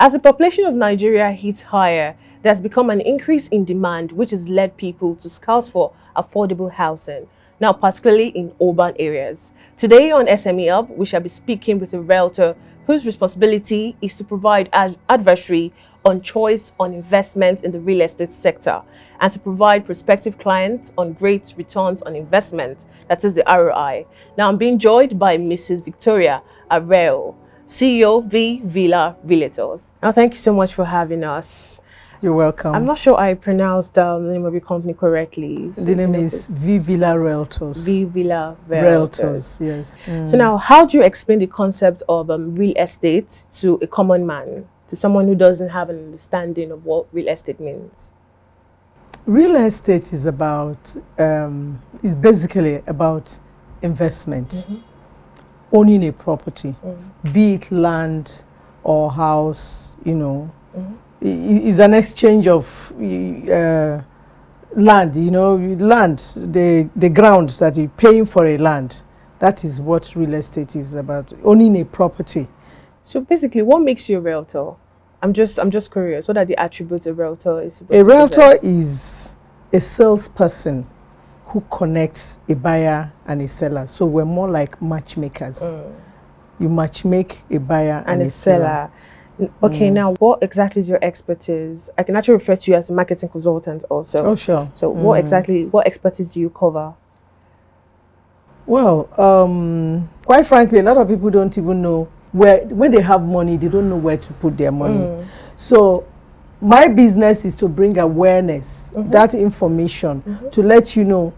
As the population of Nigeria hits higher, there's become an increase in demand, which has led people to scout for affordable housing, now particularly in urban areas. Today on SME Hub, we shall be speaking with a realtor whose responsibility is to provide advisory on choice on investment in the real estate sector and to provide prospective clients on great returns on investment, that is the ROI. Now I'm being joined by Mrs. Victoria Areo, CEO V.Villa Realtors. Now thank you so much for having us. You're welcome. I'm not sure I pronounced the name of your company correctly. So the name is V.Villa Realtors. V.Villa Realtors. Yes. So now, how do you explain the concept of real estate to a common man, to someone who doesn't have an understanding of what real estate means? Real estate is about, is basically about investment, owning a property, be it land or house, you know. It's an exchange of land, you know, land, the ground that you're paying for a land. That is what real estate is about, owning a property. So basically, what makes you a realtor? I'm just curious. What are the attributes a realtor is supposed to possess? A realtor is a salesperson who connects a buyer and a seller. So we're more like matchmakers. You matchmake a buyer and a seller. Okay, now what exactly is your expertise? I can actually refer to you as a marketing consultant also. Oh, sure. So what expertise do you cover? Well, quite frankly, a lot of people don't even know when they have money, they don't know where to put their money. So my business is to bring awareness, that information, to let you know,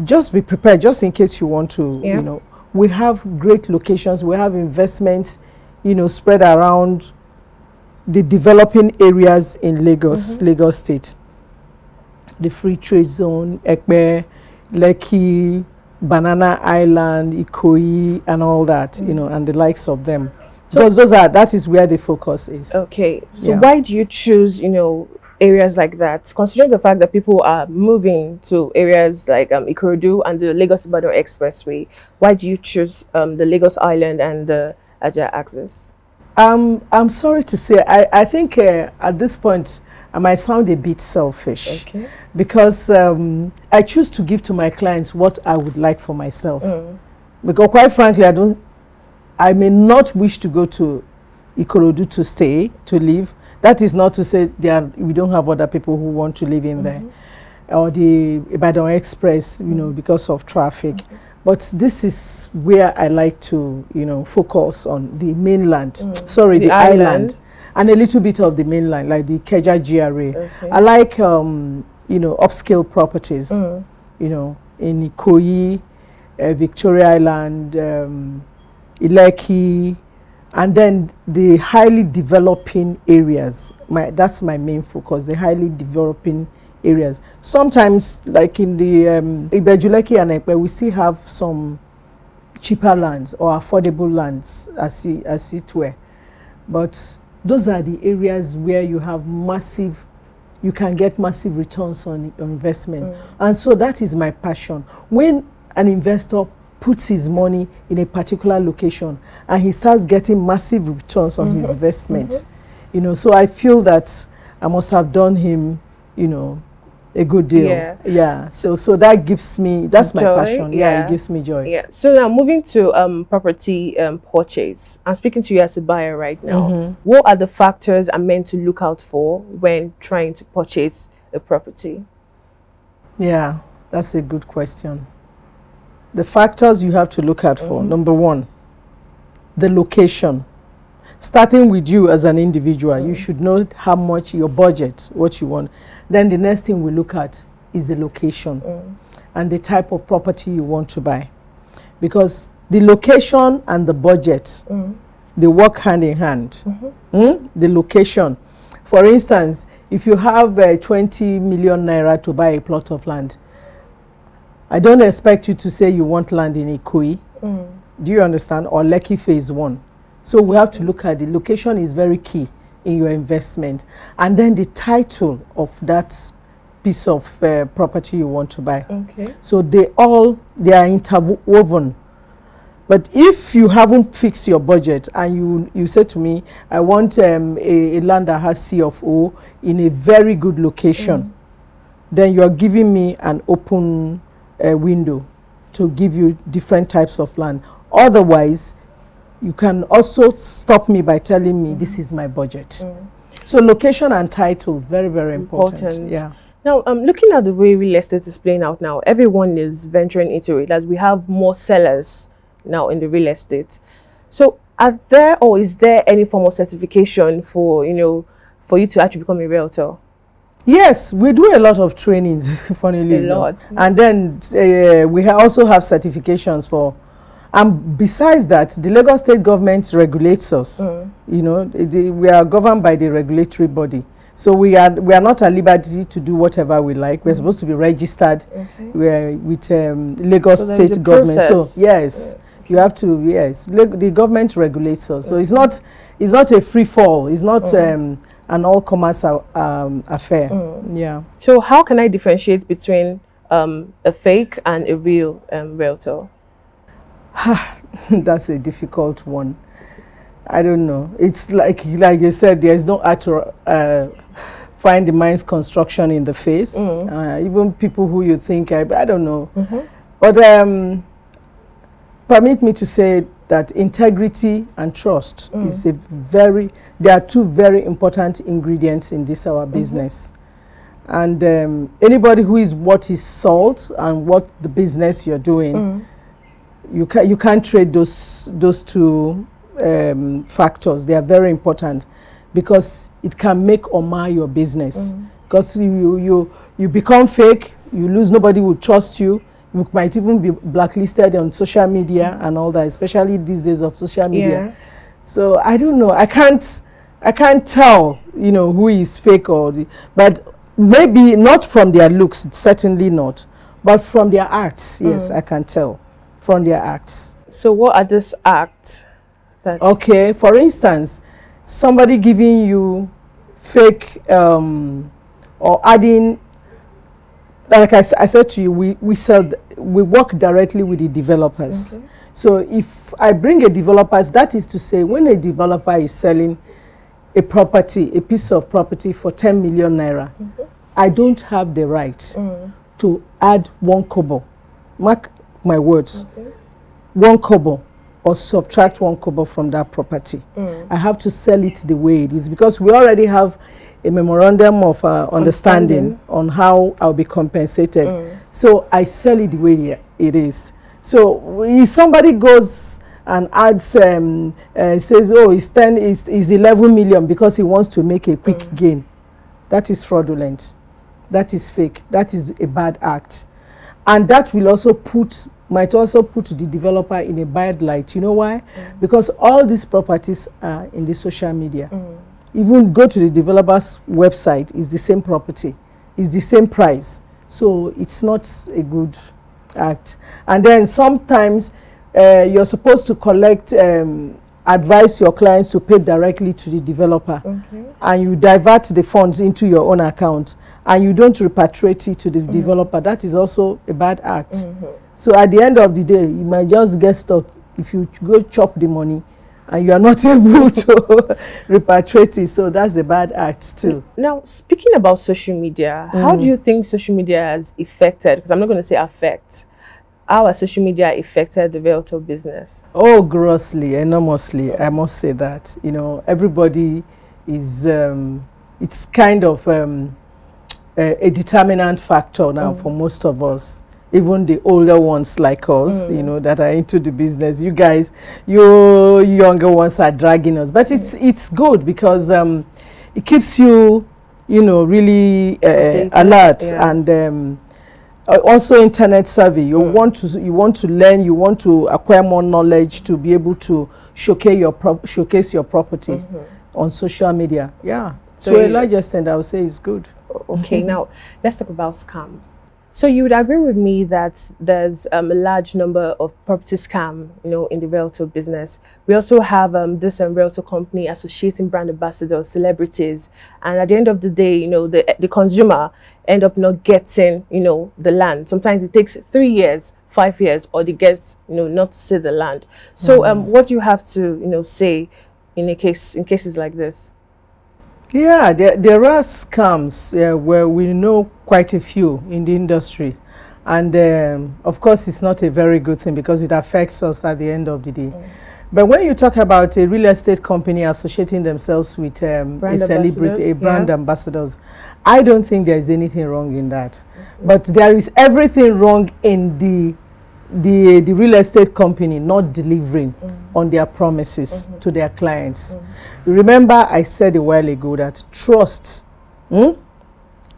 just be prepared, just in case you want to, you know. We have great locations, we have investments, you know, spread around the developing areas in Lagos, Lagos State. The Free Trade Zone, Ekpe, Lekki, Banana Island, Ikoyi, and all that, you know, and the likes of them. So because that is where the focus is. Okay. So why do you choose, you know, areas like that, considering the fact that people are moving to areas like Ikorodu and the Lagos-Ibadan Expressway? Why do you choose the Lagos Island and the Ajah axis? I'm sorry to say, I think at this point I might sound a bit selfish, because I choose to give to my clients what I would like for myself. Because quite frankly, I may not wish to go to Ikorodu to stay, to live. That is not to say we don't have other people who want to live in there, or the Ibadan Express, you know, because of traffic. But this is where I like to, you know, focus on the mainland. Sorry, the island, and a little bit of the mainland, like the Keja GRA. I like, you know, upscale properties, you know, in Ikoyi, Victoria Island, Ileki, and then the highly developing areas. That's my main focus, the highly developing areas. Sometimes, like in the Ibejuleki and Ekpe, we still have some cheaper lands or affordable lands, as it were. But those are the areas where you have you can get massive returns on investment. And so that is my passion. When an investor puts his money in a particular location and he starts getting massive returns on his investment, you know, so I feel that I must have done him, you know, a good deal. So that gives me, that's my passion. It gives me joy. So now moving to property purchase. I'm speaking to you as a buyer right now. What are the factors I'm meant to look out for when trying to purchase a property? Yeah, that's a good question. The factors you have to look out for: number one, the location. Starting with you as an individual, you should know how much your budget, what you want. Then the next thing we look at is the location and the type of property you want to buy. Because the location and the budget, they work hand in hand. The location. For instance, if you have 20 million naira to buy a plot of land, I don't expect you to say you want land in Ikoyi. Do you understand? Or Lekki Phase 1. So we have to look at the location is very key in your investment. And then the title of that piece of property you want to buy. So they are interwoven. But if you haven't fixed your budget and you say to me, I want a land that has C of O in a very good location, then you're giving me an open window to give you different types of land. Otherwise, you can also stop me by telling me this is my budget. So location and title, very, very important. Yeah. Now, looking at the way real estate is playing out now, everyone is venturing into it as we have more sellers now in the real estate. So are there or is there any form of certification for, for you to actually become a realtor? Yes, we do a lot of trainings, funnily enough. And then we also have certifications for, and besides that, the Lagos State government regulates us. We are governed by the regulatory body. So we are not at liberty to do whatever we like. We're supposed to be registered with Lagos State government. So yes, you have to. Yes, the government regulates us. So it's not a free fall. It's not an all-commerce affair. Yeah. So how can I differentiate between a fake and a real realtor? That's a difficult one. I don't know. It's like you said, there is no art to find the mind's construction in the face. Even people who you think, I don't know. But permit me to say that integrity and trust is they are two very important ingredients in this our business. And anybody who is what is sold and what the business you're doing, you can't trade those two factors. They are very important because it can make or mar your business. Because you become fake, you lose, nobody will trust you. You might even be blacklisted on social media and all that, especially these days of social media. So I don't know. I can't tell, who is fake but maybe not from their looks, certainly not, but from their acts. Yes, I can tell from their acts. So what are these acts? Okay, for instance, somebody giving you fake or adding, like I said to you, we work directly with the developers. So if I bring a developer, that is to say, when a developer is selling a property, a piece of property for 10 million naira, I don't have the right to add 1 kobo. Mark my words, 1 kobo. Or subtract 1 kobo from that property. I have to sell it the way it is because we already have a memorandum of understanding on how I'll be compensated. So I sell it the way it is. So if somebody goes and adds, says, oh, it's 11 million because he wants to make a quick gain, that is fraudulent. That is fake. That is a bad act. And that will also might also put the developer in a bad light. You know why? Because all these properties are in the social media. Even go to the developer's website, it's the same property, it's the same price. So it's not a good act. And then sometimes you're supposed to collect, advise your clients to pay directly to the developer. And you divert the funds into your own account and you don't repatriate it to the developer. That is also a bad act. So at the end of the day, you might just get stuck if you go chop the money and you are not able to repatriate it. So that's a bad act too. Now, speaking about social media, how do you think social media has affected, because I'm not going to say affect, how has social media affected the realtor business? Oh, grossly, enormously, I must say that. Everybody is, it's kind of a determinant factor now for most of us. Even the older ones like us, that are into the business. You guys, you younger ones are dragging us. But it's good because it keeps you, really alert and also internet savvy. You want to learn. You want to acquire more knowledge to be able to showcase your property on social media. Yeah. So to a large extent, I would say it's good. Okay. Now let's talk about scam. So you would agree with me that there's a large number of property scam, in the realtor business. We also have this realtor company associating brand ambassadors, celebrities, and at the end of the day, the consumer end up not getting, the land. Sometimes it takes 3 years, 5 years, or they get, not to see the land. So what do you have to, say in cases like this? Yeah, there are scams where we know quite a few in the industry. And of course, it's not a very good thing because it affects us at the end of the day. But when you talk about a real estate company associating themselves with a celebrity, a brand ambassadors, I don't think there is anything wrong in that. But there is everything wrong in the real estate company not delivering on their promises to their clients. Remember, I said a while ago that trust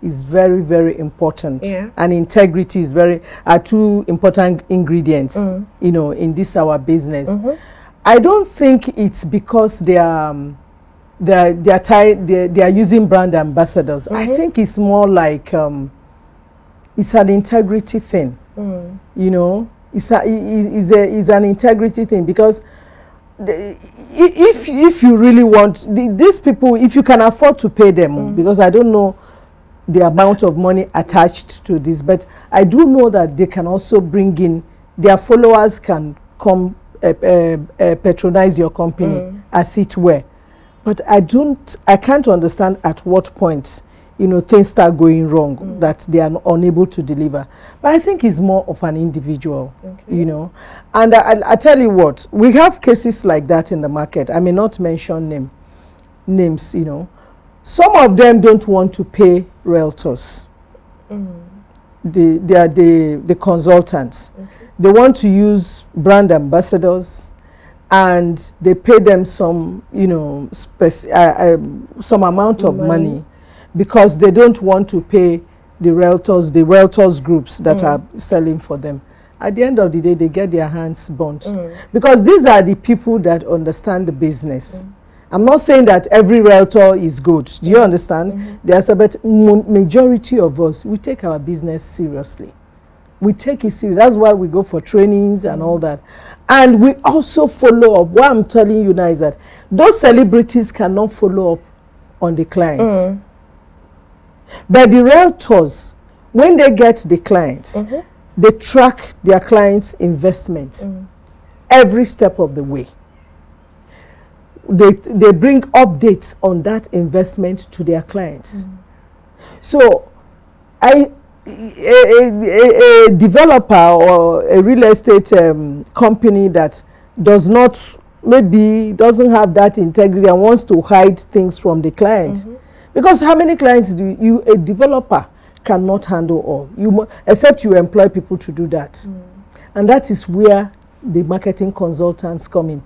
is very, very important, and integrity is are two important ingredients, in this our business. I don't think it's because they are using brand ambassadors. I think it's more like it's an integrity thing. It's an integrity thing, because if you really want these people, if you can afford to pay them, because I don't know the amount of money attached to this, but I do know that they can also bring in their followers, can come patronize your company as it were. But I can't understand at what point things start going wrong, that they are unable to deliver. But I think it's more of an individual, and I tell you what, we have cases like that in the market. I may not mention names, Some of them don't want to pay realtors. They are the consultants. They want to use brand ambassadors, and they pay them some, some amount of money, because they don't want to pay the realtors groups that are selling for them. At the end of the day, they get their hands burnt, because these are the people that understand the business. I'm not saying that every realtor is good. Do you understand? There's but majority of us, we take our business seriously. We take it serious. That's why we go for trainings and all that. And we also follow up. What I'm telling you now is that those celebrities cannot follow up on the clients. But the realtors, when they get the clients, they track their clients' investments every step of the way. They bring updates on that investment to their clients. So a developer or a real estate company that maybe doesn't have that integrity and wants to hide things from the client, because how many clients do a developer cannot handle all, except you employ people to do that. And that is where the marketing consultants come in.